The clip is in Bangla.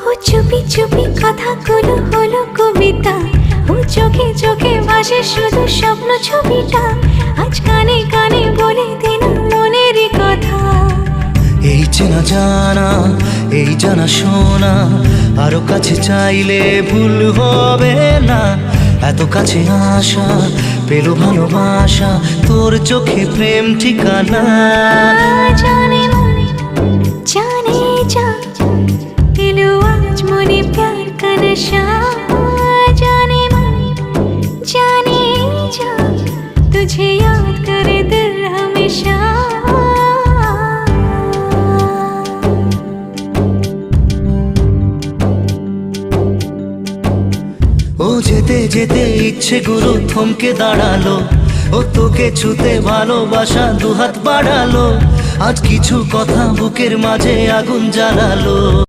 ও চুপি চুপি কথাগুলো হলো কবিতা, ও চোখে চোখে ভাসে শুধু স্বপ্ন ছবিটা, আজ কানে কানে বলে দিন মনের কথা। এই চেনা জানা, এই জানা শোনা, আরো কাছে চাইলে ভুল হবে না। এত কাছে আসা পেলো ভালোবাসা, তোর চোখে প্রেম ঠিকানা। জানে মন জানে जा दिलो आज मने प्यार का नशा, जाने मन जाने जा तुझे याद करे दिल हमेशा। ও যেতে যেতে ইচ্ছে গুরু থমকে দাঁড়ালো, ও তোকে ছুতে ভালোবাসা দুহাত বাড়ালো। আজ কিছু কথা বুকের মাঝে আগুন জ্বালালো।